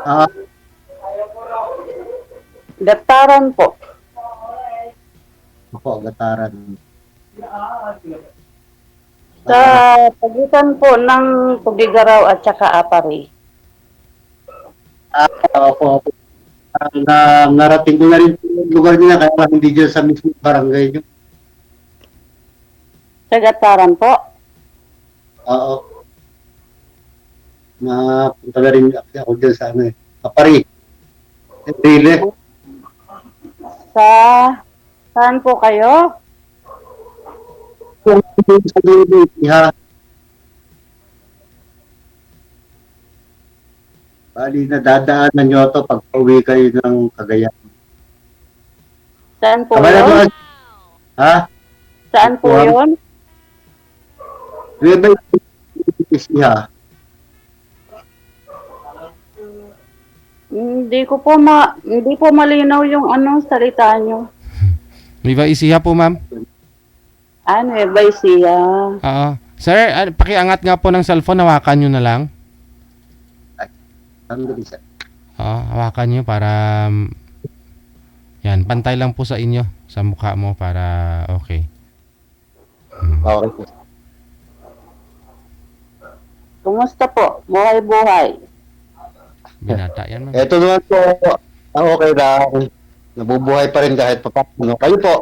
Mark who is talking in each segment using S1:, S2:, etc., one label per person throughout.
S1: Ah,
S2: Gataran po.
S1: ako, Gataran.
S2: Sa
S1: Ah,
S2: pagitan po ng Tugigaraw at saka Apari.
S1: opo. Narating ko na rin yung lugar niya, kaya lang hindi dyan sa mismo barangay niyo.
S2: Sa Gataran po.
S1: Oo, napunta na rin ako dyan sa ano eh. Kapari. Enrile.
S2: Sa saan po kayo?
S1: Kung sa dulo, iha. Bali, nadadaanan nyo ito pag pauwi kayo ng Cagayan.
S2: Saan po
S1: Tama na ba?
S2: yun?
S1: Ha?
S2: Saan po
S1: Buwan?
S2: yun?
S1: Nueva Ecija.
S2: Hindi po malinaw yung ano salita nyo.
S3: Nueva Ecija po, ma'am.
S2: Nueva Ecija.
S3: Oo. Sir, pakiangat nga po ng cellphone, hawakan nyo na lang.
S1: Sandali sa.
S3: Oo, hawakan nyo para yan, pantay lang po sa inyo, sa mukha mo para okay.
S1: Okay po.
S2: Kumusta po? Buhay-buhay.
S3: Binata yan, ma'am.
S1: Ito naman po, okay lang. Nabubuhay pa rin kahit papaano. Kayo po.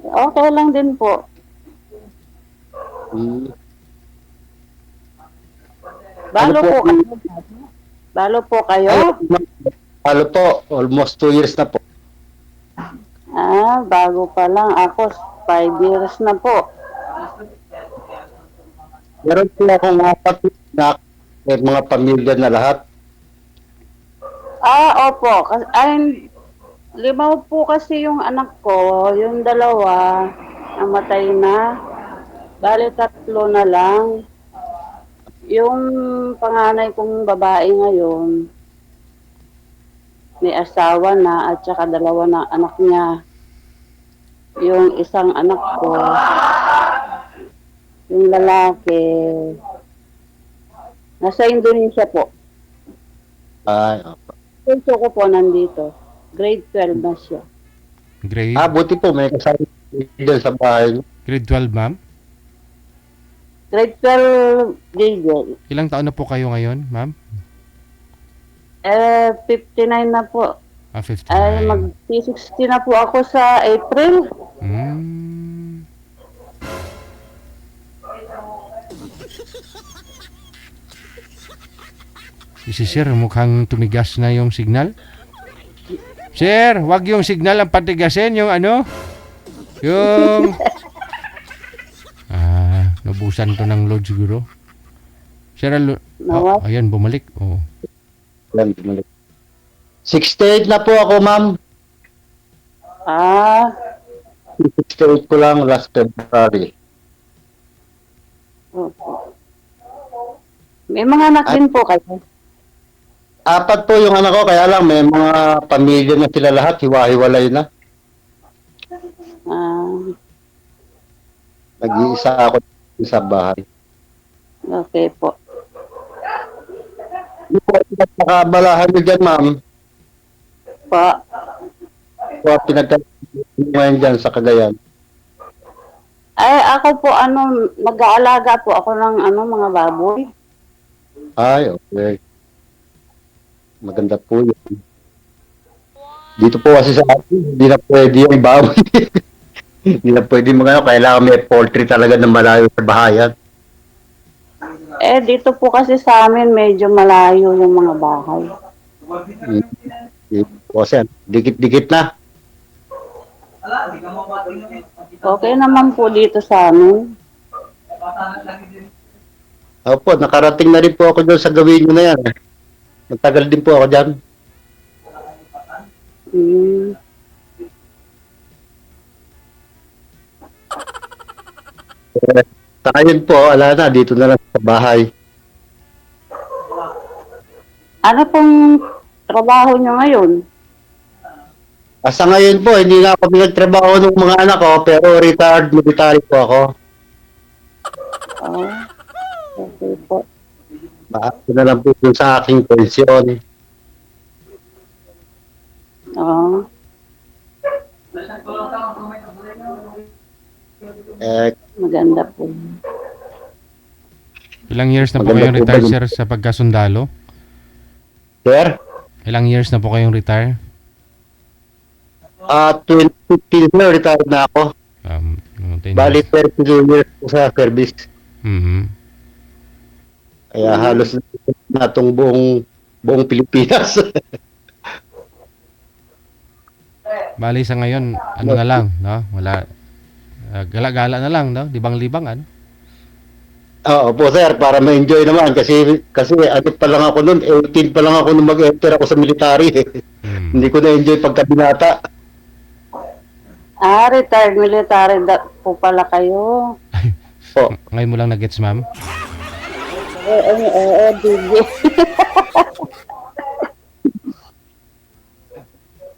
S2: Okay lang din po.
S1: Hmm.
S2: Balo
S1: Ano po?
S2: po kayo. Balo po kayo?
S1: Ano po, almost 2 years na po.
S2: Bago pa lang. Ako, 5 years na po.
S1: Meron po akong 4 na mga pamilya na lahat.
S2: Opo. Lima po kasi yung anak ko. Yung dalawa, namatay na. Bale, 3 na lang. Yung panganay kong babae ngayon, may asawa na at saka 2 na anak niya. Yung isang anak ko, yung lalaki, nasa Indonesia po.
S1: Ay, opo.
S2: Punso ko po nandito. Grade 12 na siya.
S3: Grade?
S1: Buti po, may kasama dyan sa bahay.
S3: Grade 12, ma'am?
S2: Grade 12 Gigel.
S3: Ilang taon na po kayo ngayon, ma'am?
S2: 59 na po.
S3: 59.
S2: Mag-60 na po ako sa April.
S3: Hmm. Si Sir, mukhang tumigas na yung signal. Sir, wag yung signal ang patigasin, yung ano? Yung... nabusan to ng load siguro. Sir, ayan, bumalik. Oh.
S1: 68 na po ako, ma'am. 68 ko lang last February.
S2: Opo. May mga anak din po kayo.
S1: 4 po yung anak ko, kaya lang may mga pamilya na sila lahat, hiwa-hiwalay na. Nag-iisa ako sa bahay.
S2: Okay po.
S1: Hindi po nakabalahan nyo dyan, ma'am.
S2: Pa.
S1: So, pinagkakaroon dyan sa Cagayan.
S2: Ako po, nag-aalaga po ako ng mga baboy.
S1: Ay, okay. Maganda po yun. Dito po kasi sa atin, hindi na pwede yung baboy. Hindi na pwede kailangan may poultry talaga na malayo sa bahayan.
S2: Dito po kasi sa amin, medyo malayo yung mga bahay.
S1: Kasi dikit-dikit na.
S2: Okay naman po dito sa amin.
S1: Opo, nakarating na rin po ako doon sa gawin nyo na yan. Matagal din po ako dyan. Sa ngayon po, ala na, dito na lang sa bahay.
S2: Ano pong trabaho nyo ngayon?
S1: Sa ngayon po, hindi na ako pinagtrabaho ng mga anak ko, pero retired military po ako.
S2: Okay po.
S1: Baako na lang po dun sa aking pensyon.
S2: Oo.
S1: Eh,
S2: Maganda po.
S3: Ilang years na po
S1: Maganda
S3: kayong
S1: po ba
S3: retire,
S1: yun?
S3: sir, sa pagkasundalo?
S1: sir,
S3: Ilang years na po kayong retire?
S1: 2015 na, retired na ako.
S3: 10
S1: Bali,
S3: years.
S1: 32 years po sa service.
S3: Mhm.
S1: Kaya halos na itong buong Pilipinas.
S3: Bali sa ngayon, ano na lang, no? Wala, gala-gala na lang, no? Libang-libang, ano?
S1: Oo po sir, para ma-enjoy naman kasi ano pa lang ako noon, 18 pa lang ako nung mag-enter ako sa military. Hindi ko na-enjoy pagka binata.
S2: Retired military po pala kayo.
S1: Po.
S3: Ngayon mo lang na-gets, ma'am?
S2: Oo, DJ.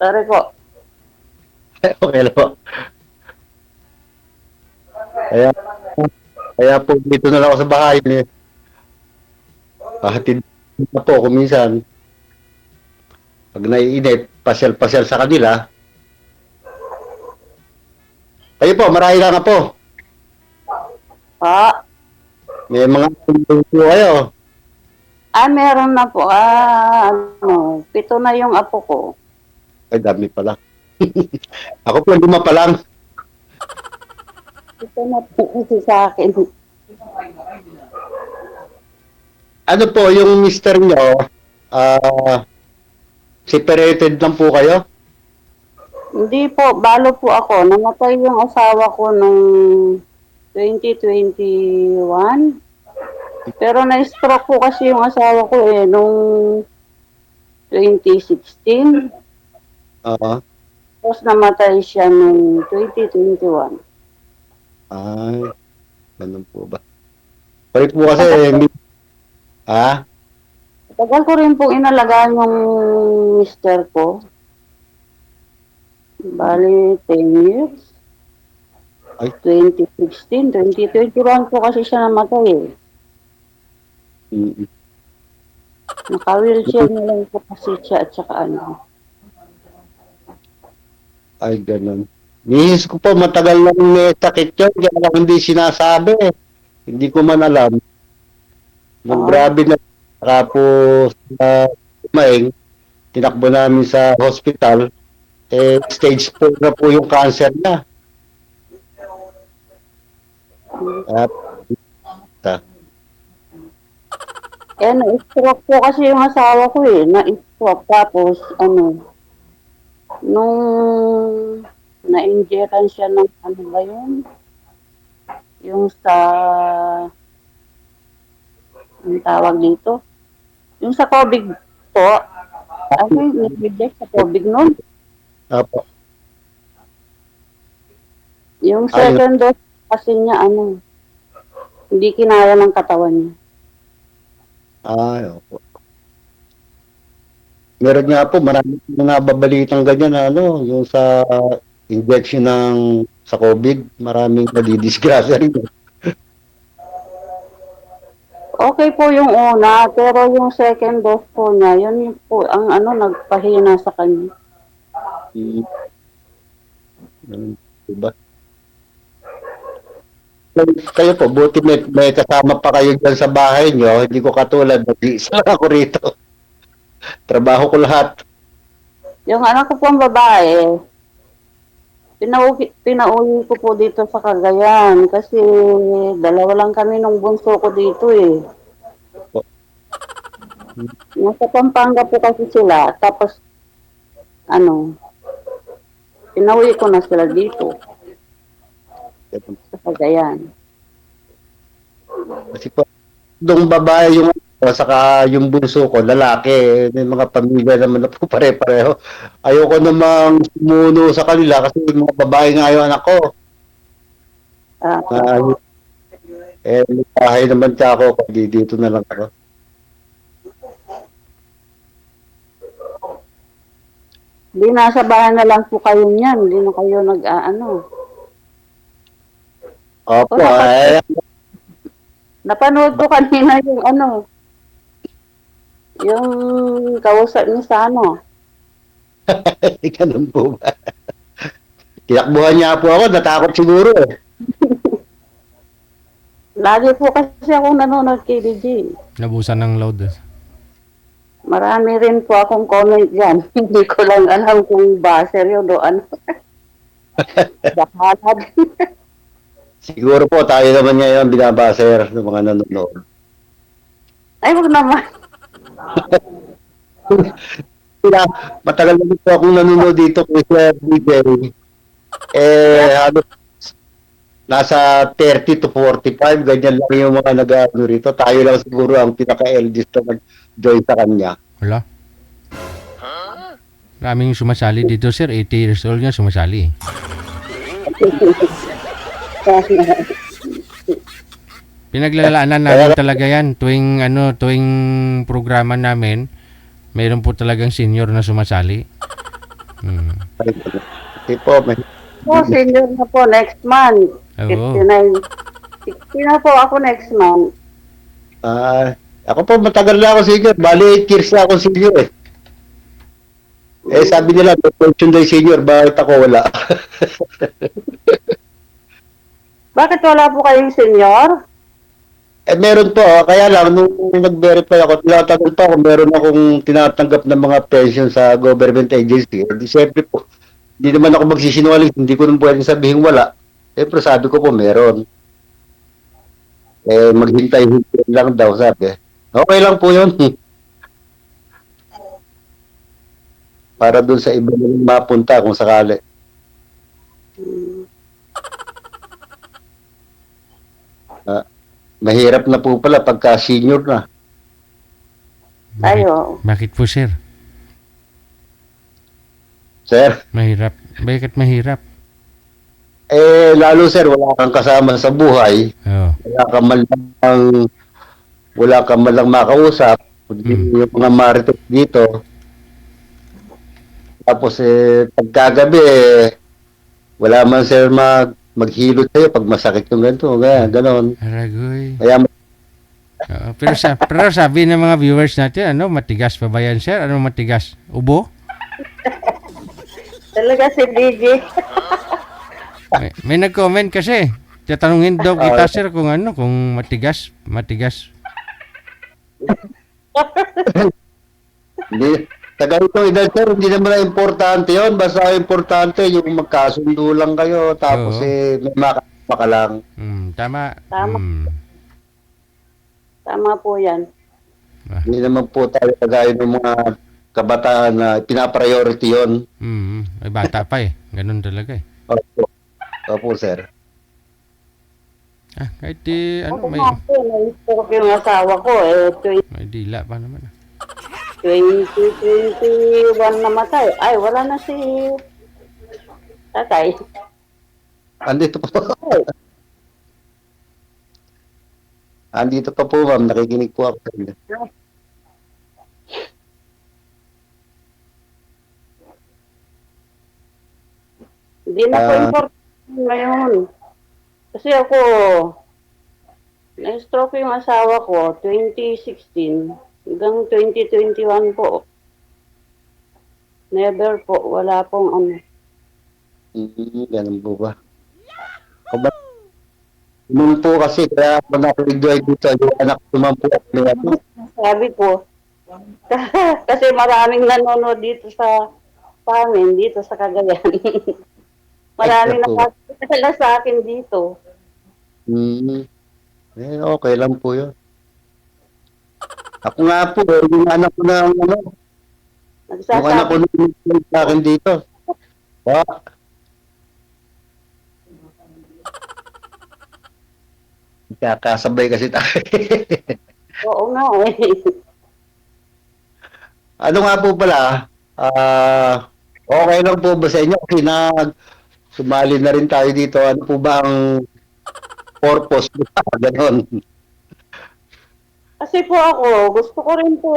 S2: Sorry po.
S1: Okay lang po. Kaya po dito na lang ako sa bahay. Hatid na po kung minsan. Pag naiinit, pasyal-pasyal sa kanila. Kayo po, marami lang na po.
S2: Pa.
S1: May mga po kayo.
S2: Meron na po. 7 na yung apo ko.
S1: Ay, dami pala. Ako po, 5 pa lang.
S2: 7 na po kasi sa akin.
S1: Ano po, yung mister nyo, separated lang po kayo?
S2: Hindi po, balo po ako. Namatay yung asawa ko nung 2021. Pero na-stroke po kasi yung asawa ko nung 2016.
S1: Oo.
S2: Tapos namatay siya nung 2021.
S1: Ay, ganun po ba? Pwede po kasi,
S2: Tagal ko rin pong inalagaan yung mister ko. Bali, 10 years.
S1: Ay.
S2: 2016, 2021 po kasi siya namatay
S1: mm,
S2: Naka-wheelchair na lang po kasi siya at saka
S1: ay, ganun. Nihis ko po, matagal lang may sakit yun, kaya lang hindi sinasabi. Hindi ko man alam. Grabe na, tapos kumain, tinakbo namin sa hospital, stage 4 na po yung cancer niya.
S2: na-stroke po kasi yung asawa ko Na-stroke tapos nung na-injection siya ng ba yun? Yung sa ang tawag dito? Yung sa COVID po. Nag-inject sa COVID nun.
S1: Apo.
S2: Yung second dose kasi niya hindi kinaya ng katawan niya.
S1: Ay, opo. Meron nga po, marami mga babalitang ganyan na yung sa injection sa COVID, maraming nadidisgrasya rin.
S2: Okay po yung una, pero yung second dose po niya, yun po ang nagpahina sa kanya.
S1: Diba? Kayo po, buti may kasama pa kayo dyan sa bahay nyo, hindi ko katulad, nag-iisa lang ako rito. Trabaho ko lahat.
S2: Yung anak ko pong babae, pinauwi ko po dito sa Cagayan kasi dalawa lang kami nung bunso ko dito Nasa Pampanga po kasi sila, tapos pinauwi ko na sila dito sa Cagayan.
S1: Kasi po, yung babae yung saka yung bunso ko, lalaki, may mga pamilya naman na po pare-pareho. Ayoko namang sumuno sa kanila kasi yung mga babae nga yung anak ko. May bahay naman siya ako, dito na lang ako.
S2: Hindi, nasa bahay na lang po kayo niyan. Hindi na kayo
S1: Opo,
S2: napanood ko kanina yung Yung kausap niyo sa ano.
S1: Ganun po ba? Tinakbuhan niya po ako, natakot siguro eh.
S2: Lagi po kasi akong nanonood kay DJ.
S3: Nabusan ng load.
S2: Marami rin po akong comment dyan. Hindi ko lang alam kung baser yun o ano. Bahala din.
S1: Siguro po tayo naman ngayon binabaser ng mga nanonood.
S2: Ay, wag naman.
S1: Kaya matagal na po akong nanonood dito kay Sir DJ. Halos nasa 30 to 45, ganyan lang yung mga nag-ano rito. Tayo lang siguro ang pinaka-eldest na nag-join sa kanya.
S3: Wala. Maraming sumasali dito, sir. 80 years old nga sumasali. Pinaglalaanan namin talaga yan. Tuwing programa namin, mayroon po talagang senior na sumasali.
S1: Kasi po, may
S2: Senior na po next month.
S3: Oo.
S2: 59. 60 na po ako next month.
S1: ako po matagal na ako senior. Bali, 8 years na ako senior eh. Sabi nila, pension day senior, bakit ako wala?
S2: Bakit wala po kayong senior?
S1: Meron po, kaya lang, nung nag-verify ako, tinatanggap pa ako, meron akong tinatanggap ng mga pension sa government agency. Di siyempre po, hindi naman ako magsisinungaling, hindi ko nung pwedeng sabihin wala. Siyempre sabi ko po, meron. Maghintay-hintay lang daw, sabi. Okay lang po yun. Para dun sa iba naman mapunta kung sakali. Mahirap na po pala pagka senior na.
S2: Tayo.
S3: Bakit po, sir?
S1: Sir?
S3: Mahirap. Bakit mahirap?
S1: Lalo sir, wala kang kasama sa buhay.
S3: Oo.
S1: Wala ka man lang makausap. Yung mga marites dito. Tapos pagkagabi, wala man sir maghilot sa'yo pag masakit yung ganito. Ganon.
S3: Aragoy.
S1: Kaya
S3: Oo. Pero sabi ng mga viewers natin, matigas pa ba yan, sir? Ano matigas? Ubo?
S2: Talaga si DJ.
S3: May nag-comment kasi. Tatanungin daw kita, sir, kung matigas.
S1: hindi, sa ganitong edad sir, hindi naman na importante yun. Basta importante yung magkasundo lang kayo. Tapos
S3: Oo.
S1: may makakapa ka lang.
S3: Tama.
S2: Tama. Tama po yan.
S1: Hindi naman po tayo kagaya ng mga kabataan na pinapriority yun.
S3: Ay bata pa eh. Ganun talaga eh.
S1: Opo, sir.
S3: Kahit di,
S2: Ako
S3: may
S2: nga po, na-stroke yung asawa ko.
S3: dila pa naman.
S2: 2021 namatay. Ay, wala na si tatay.
S1: Andito pa po. Andito pa po, ma'am. Nakikinig po ako.
S2: Hindi na po important ngayon. Kasi ako, na-stroke yung asawa ko 2016 hanggang 2021 po. Never po, wala pong ano.
S1: Ganun po ba? Noon po kasi, kaya ako nakikinig dito, yung anak ko naman po.
S2: Sabi ko, kasi maraming nanonood dito sa amin, dito sa Cagayan. Maraming nakakita sa akin dito.
S1: Okay lang po yun. Ako nga po, yung anak ko na, yung anak ko na sa akin dito. Kakasabay kasi tayo.
S2: Oo nga eh.
S1: Ano nga po pala, okay lang po ba sa inyo? Kasi sumali na rin tayo dito. Ano po ba ang purpose? Ganon.
S2: Kasi po ako, gusto ko rin po,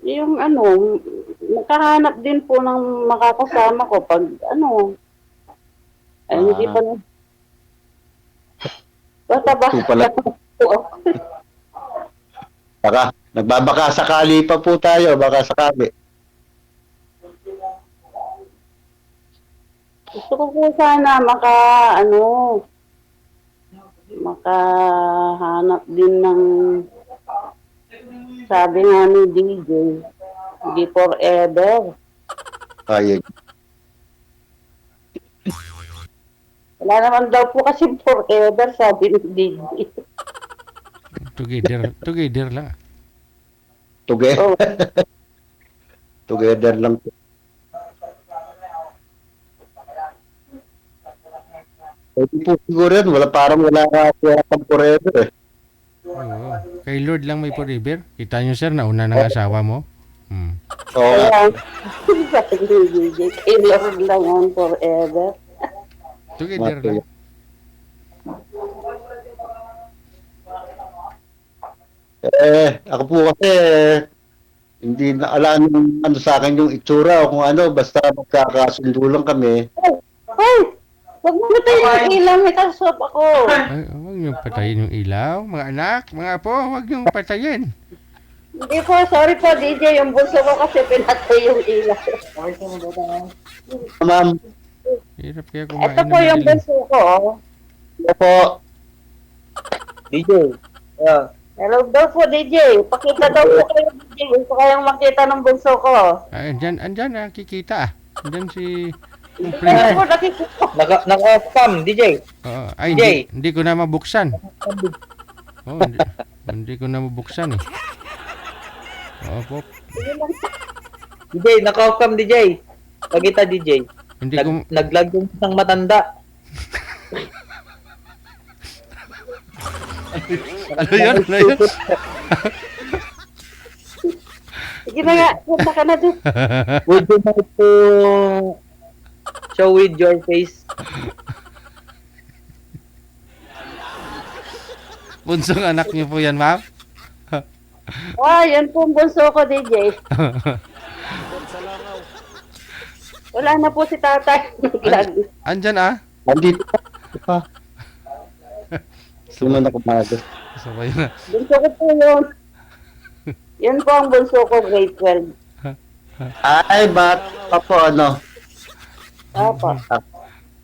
S2: yung nakahanap din po ng makakasama ko pag hindi pa na. Basta ba?
S1: Ito pala. Baka, nagbabaka sakali pa po tayo, baka sakali.
S2: Gusto ko po sana makahanap din ng, sabi nga ni DJ, hindi forever.
S1: Ayun.
S2: Wala naman daw po kasi forever, sabi ni DJ.
S3: Together lang.
S1: Together,
S2: Oh,
S1: together lang po. Pwede po siguro yun. Wala pang forever eh.
S3: Oo. Kay Lord lang may forever. Kita nyo, sir, nauna ng asawa mo.
S1: Oo nga.
S2: kaya, sabi ni DJ, kailangan lang yan forever.
S3: Together lang.
S1: Ako po kasi hindi na alam ano sa akin yung itsura o kung ano, basta magkakasundo lang kami.
S2: Ay! Huwag mo tayo yung ilaw, may kasop ako.
S3: Ay, huwag nyo patayin yung ilaw. Mga anak, mga apo, huwag nyo patayin.
S2: Hindi po, sorry po DJ, yung bunso ko kasi pinatay yung ilaw.
S1: Ma'am,
S3: Hirap kaya kumain
S2: Ito
S3: ng
S2: po yung
S3: madilim.
S2: bunso ko. Oh.
S1: ano po,
S4: DJ. Yeah.
S2: Hello daw po DJ, pakita daw po kayo DJ. Gusto kayong makita ng bunso ko.
S3: Ay, andyan, kikita. Andyan si... yung
S2: Hindi
S3: printer.
S2: po nakikita.
S4: Naka-off cam, DJ.
S3: Oo. Ay,
S4: DJ.
S3: hindi ko na mabuksan. Oh, hindi ko na mabuksan eh. Oo po.
S4: DJ, naka-off cam, DJ. Pagita, DJ.
S3: Hindi ko...
S4: Naglag yung isang matanda.
S3: Ano yun? Ano yun?
S2: Sige na nga, punta ka na doon.
S4: Would you like to show with your face?
S3: Bunsong anak niyo po yan, ma'am?
S2: Ah, yan po ang bunso ko DJ. Wala na po si tatay.
S3: Andyan ah.
S1: andito pa. Sumunod ako magas.
S3: Sabay na.
S2: Bunso ko po yun. Yan po ang bunso ko, grade 12.
S1: Ay, pa po ano.
S2: Apa.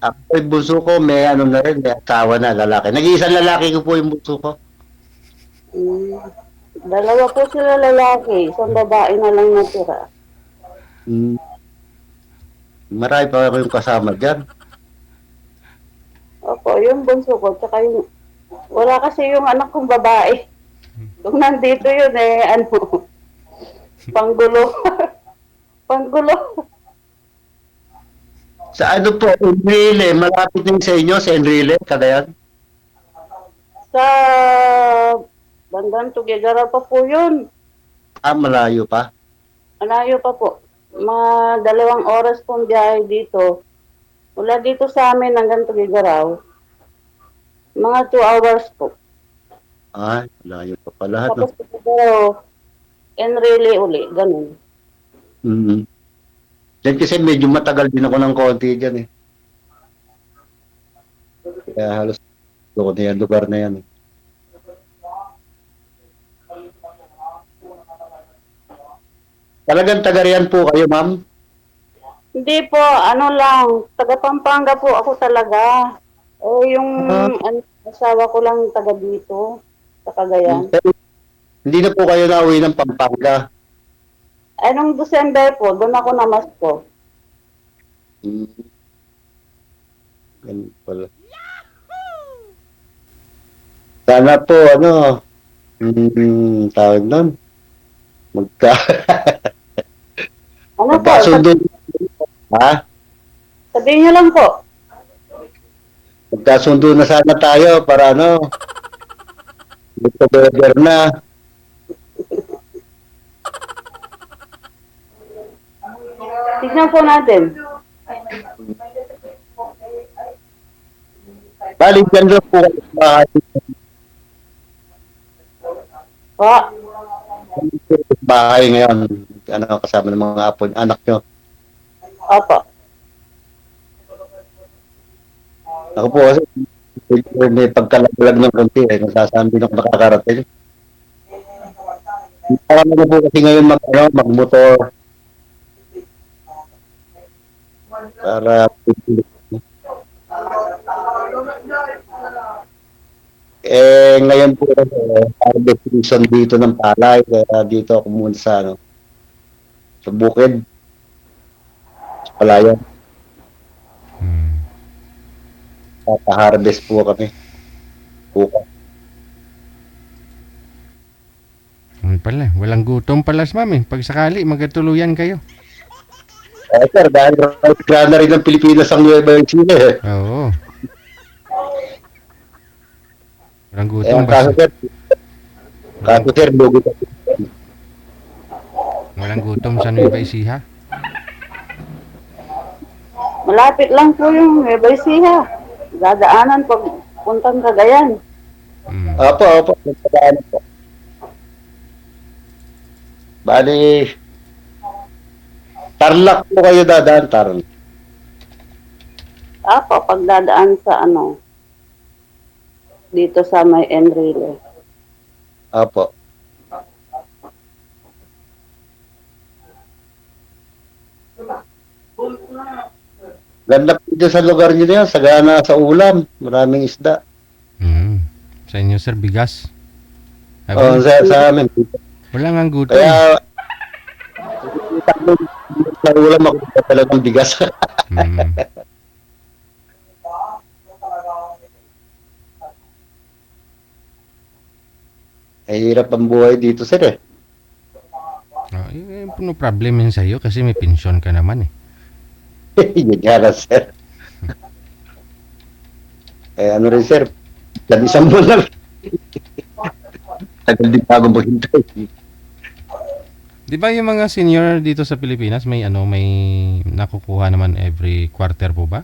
S1: Ako yung bunso ko, may ano na rin, may asawa na, lalaki. Nag-iisang lalaki ko po yung bunso ko.
S2: Dalawa po sila lalaki. Isang babae na lang natira.
S1: Marami pa ako yung kasama dyan.
S2: Opo, yung bunso ko. Tsaka yung... Wala kasi yung anak kong babae. Kung nandito yun panggulo. Panggulo.
S1: Sa ano po, Enrile, malapit din sa inyo, sa Enrile, Cagayan.
S2: Sa Bandang Tugigara pa po yun.
S1: Malayo pa.
S2: Malayo pa po. Mga 2 oras pong biyahe dito. Mula dito sa amin hanggang Tugigaraw. Mga 2 hours po.
S1: Malayo pa pala. No?
S2: Tapos Tugigaraw, Enrile uli. Ganun.
S1: Yan kasi medyo matagal din ako ng konti dyan eh. Kaya halos doon na yan, lugar na yan. Talagang taga-riyan po kayo, ma'am?
S2: Hindi po, ano lang, taga Pampanga po ako talaga. Yung asawa ko lang taga dito, sa Cagayan.
S1: Hindi na po kayo nauwi ng Pampanga.
S2: Nung December po, doon ako namasko.
S1: Ganun pala. Sana po, tawag nun,
S2: Ano po,
S1: magkasundo. Ha?
S2: sabihin niyo lang po.
S1: Magkasundo na sana tayo para together na.
S2: Tignan po natin.
S1: Balik dyan lang po kayo sa bahay.
S2: Pa,
S1: Bahay ngayon. Kasama ng mga apo, anak nyo.
S2: opo.
S1: Ako po kasi, may pagkalaglag ng konti eh, nasasabi ng makakarating. Kaya na po kasi ngayon magmotor para ngayon po harvest season dito ng palay kaya dito ako muna sa sa bukid sa palayan.
S3: Hmm.
S1: Harvest po kami. Bukas.
S3: Pala, walang gutom pala si mami. Pag sakali, magkatuluyan kayo.
S1: Sir, dahil right na rin ng Pilipinas ang Nueva Ecija eh.
S3: Oo. Walang
S1: Eh,
S3: gutom
S1: ang kaso
S3: basta.
S1: sir, lugi ka.
S3: Walang gutom sa Nueva Ecija.
S2: Malapit lang po yung Nueva Ecija. Dadaanan pag puntang Cagayan.
S3: Hmm.
S1: Opo. Nagpadaan po. Bali, Tarlac po kayo dadaan, Tarlac.
S2: Apo, pag dadaan sa dito sa may Enrile.
S1: Opo. Ganda po dyan sa lugar nyo na yan, sagana sa ulam, maraming isda.
S3: Hmm. Sa inyo, sir, bigas.
S1: Oo, sa amin.
S3: Wala nga gutom.
S1: Kaya, sa ulam ako talagang bigas.
S3: Hmm.
S1: Ay, hirap ang buhay dito, sir eh.
S3: Oh, no problem yun sa'yo kasi may pensyon ka naman eh.
S1: Yun nga lang, sir. Eh, ano rin, sir? Isang buwan lang. Tagal din pa ako maghintay.
S3: Di ba yung mga senior dito sa Pilipinas may may nakukuha naman every quarter po ba?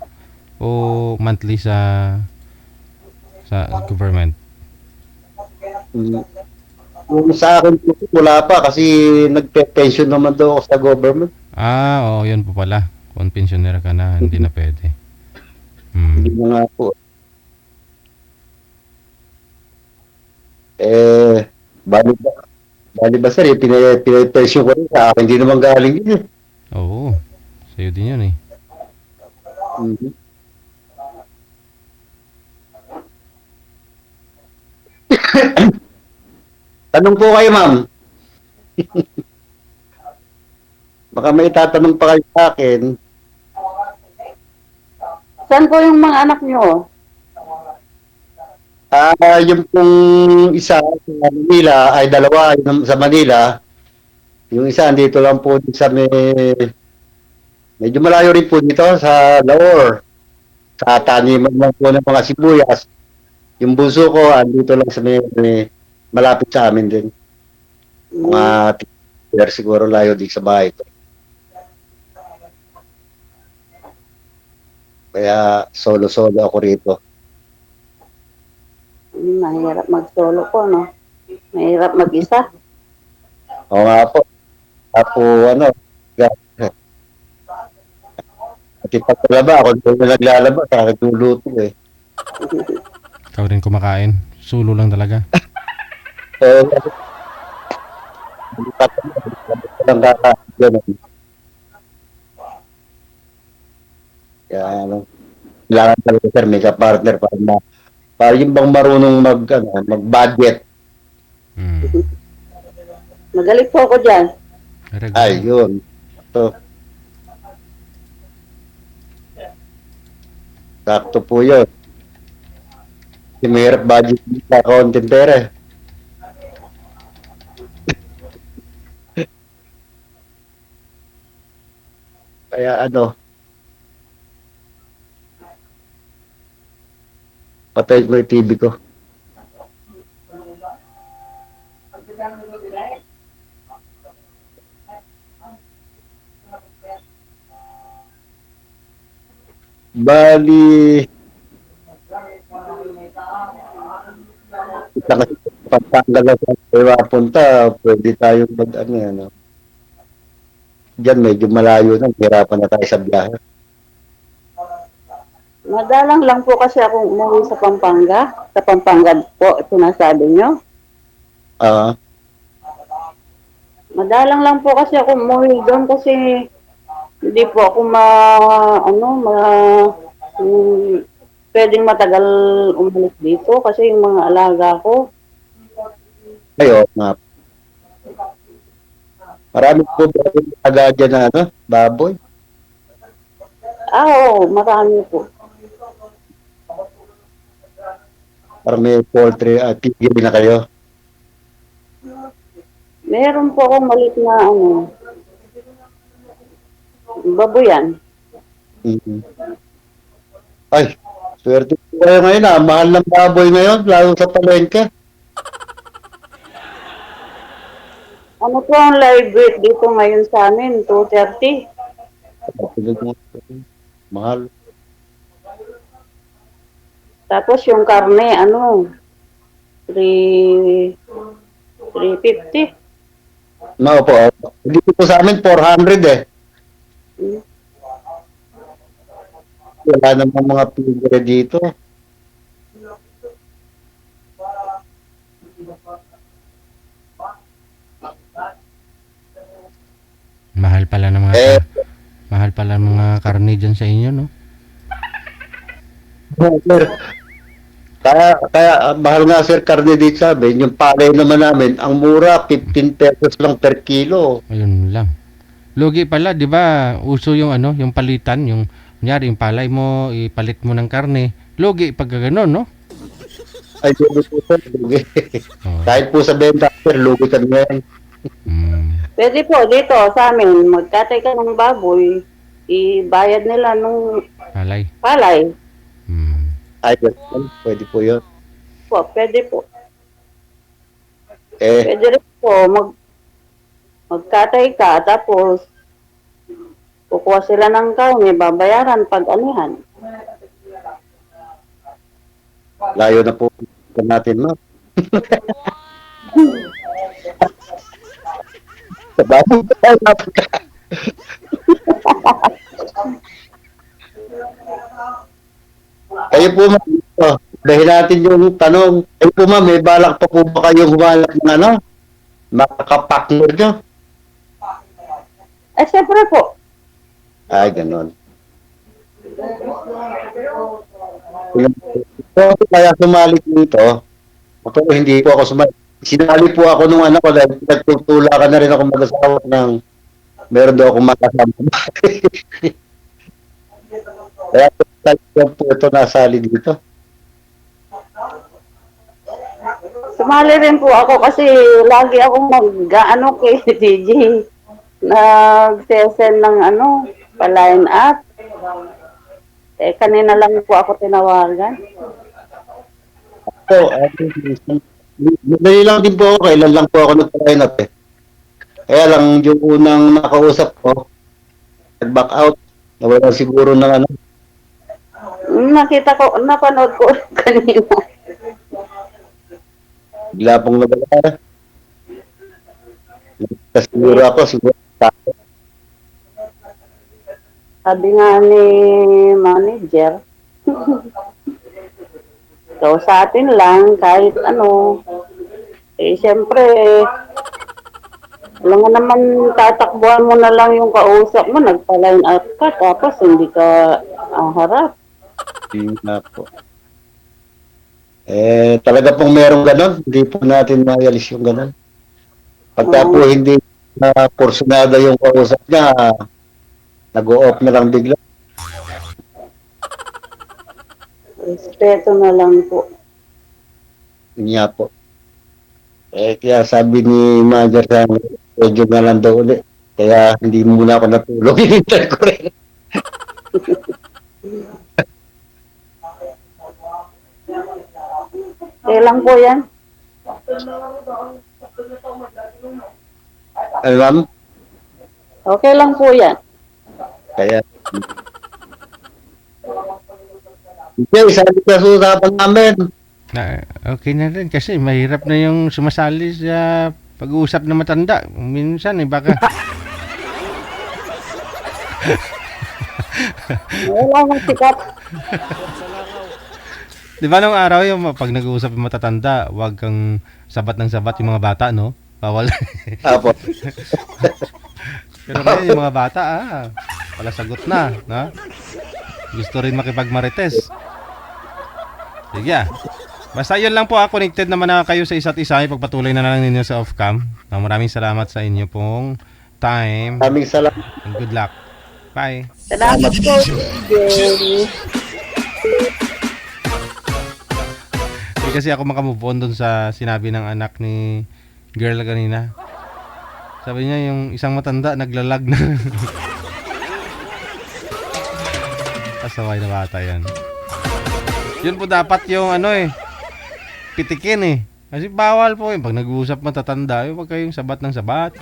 S3: O monthly sa government?
S1: Kung sa akin po, wala pa kasi nagpe-pension naman daw ako sa government.
S3: Ah, oo, yun po pala. Kung pensioner ka na, hindi na pwede. Hmm.
S1: Hindi na nga po. Eh, bali ba sir, pinay-pension ko rin sa akin, hindi naman galing yun eh.
S3: Oo. Sa'yo din yun eh.
S1: Mhm. Tanong po kayo, ma'am. Baka may tatanong pa kayo sa akin.
S2: Saan po yung mga anak nyo?
S1: Yung pong isa sa Manila, ay dalawa yung sa Manila. Yung isa andito lang po sa medyo malayo rin po dito sa Laor. Sa taniman lang po ng mga sibuyas. Yung bunso ko andito lang sa malapit sa amin din. Mga years siguro layo din sa bahay ko. Kaya solo-solo ako rito.
S2: Mahirap mag-solo po, no? Mahirap mag-isa.
S1: Oo nga po. Ako, pati paglalaba, ako doon na naglalaba, saka nagluluto eh.
S3: Ikaw rin kumakain. Sulo lang talaga.
S1: So, lang kakain. Kaya, kailangan talaga sir, may ka-partner para yung bang marunong mag-budget.
S3: Hmm.
S2: Magaling po ako dyan.
S3: Very good.
S1: Ay, yun. So, sakto po yun. Kasi mahirap budget sa konting pera. Kaya patay ko yung TV ko. Bali, kita kasi pagtanggal na sa kaya punta, pwede tayong Diyan medyo malayo na, hirapan na tayo sa biyahe.
S2: Madalang lang po kasi ako umuwi sa Pampanga. Sa Pampanga po, sinasabi nyo.
S1: Ah,
S2: Madalang lang po kasi ako umuwi doon kasi hindi po ako mm, pwedeng matagal umalis dito kasi yung mga alaga ko.
S1: kayo nga. Marami po ba yung taga dyan na ano, baboy?
S2: Oo, marami po.
S1: Para may poultry at pigil na kayo.
S2: Meron po akong malit na baboyan.
S1: Mhm. Ay, swerte po kayo ngayon ah. Mahal ng baboy ngayon, lalo sa palengke.
S2: Ano po ang live weight dito ngayon sa amin? 230.
S1: Mahal.
S2: Tapos yung karne, 350.
S1: No po. Dito po sa amin, 400 eh.
S2: Hmm.
S1: Wala namang mga pigil dito.
S3: Mahal pala ng mga
S1: Eh,
S3: mahal pala ng mga karne dyan sa inyo, no?
S1: sir, kaya mahal nga sir karne dito sa amin. Yung palay naman namin, ang mura, 15 pesos lang per kilo.
S3: Ayun lang. Lugi pala, 'di ba? Uso yung yung palitan, yung kunyari yung palay mo, ipalit mo ng karne. Lugi pag gano'n, no?
S1: Ay, lugi po sir, lugi.
S3: Oh.
S1: Kahit po sa benta, sir, lugi kami ngayon.
S2: Pwede po dito sa amin, magkatay ka ng baboy, ibayad nila nung
S3: Palay.
S2: palay.
S1: Ay, ganun, pwede po yun.
S2: Pwede po.
S1: Eh,
S2: Pwede rin po, magkatay ka, tapos kukuha sila ng kaunti, babayaran pag anihan.
S1: layo na po natin, ma'am. Sa baboy pa Kayo po, ma'am, ito, dahil natin yung tanong, kayo po, ma'am, may balak pa po ba kayong humanap ng makakapartner nyo?
S2: Siyempre po.
S1: Ay, ganon. So, kaya sumali dito, pero hindi po ako sumali. Sinali po ako nung anak ko dahil nagtutula ka na rin ako mag-asawa ng meron daw akong makasama. Kaya po ito nasali dito.
S2: Sumali rin po ako kasi lagi akong mag-ano kay DJ. Nag-session ng pa-line up. Kanina lang po ako tinawagan.
S1: So, madali lang din po ako, kailan lang po ako nag-line up eh. Kaya lang yung unang nakausap ko, nag-back out, nawala siguro ng
S2: Nakita ko, napanood ko kanina.
S1: bigla pong nawala. Siguro ako, siguro
S2: Sabi nga ni manager, so sa atin lang, kahit siyempre, alam mo naman, tatakbuhan mo na lang yung kausap mo, nagpa-line up ka, tapos hindi ka harap.
S1: yun na po. Talaga pong merong ganon, hindi po natin maayalis yung ganon. Pagka po hindi na porsyonada yung kausap niya, nag-o-off na lang bigla.
S2: Respeto na lang po.
S1: Yun nga po. Kaya sabi ni manager sa medyo na lang daw ulit. Kaya hindi muna ako natulog. Hinintay ko rin.
S2: Kailan po yan?
S1: Alam?
S2: Okay lang po yan.
S1: Kaya okay, sabi ka sa usapan namin.
S3: Okay na rin kasi mahirap na yung sumasali sa pag-uusap na matanda. Minsan baka
S2: Wala nang sikat.
S3: Di ba nung araw yung pag nag-uusap yung matatanda, wag kang sabat ng sabat yung mga bata, no? Bawal.
S1: Apo.
S3: Pero ngayon yung mga bata, pala sagot na, no? Gusto rin makipagmarites. Sige, basta yun lang po, connected naman na kayo sa isa't isa. Ipagpatuloy na lang ninyo sa off-cam. Maraming salamat sa inyo pong time.
S1: Maraming salamat.
S3: And good luck. Bye.
S2: Salamat po, DJ.
S3: Hindi kasi ako makamove on dun sa sinabi ng anak ni girl kanina. Sabi niya yung isang matanda naglalag na. Pasaway na bata yan. Yun po dapat yung pitikin eh. Kasi bawal po pag nag-uusap matatanda, huwag kayong sabat ng sabat.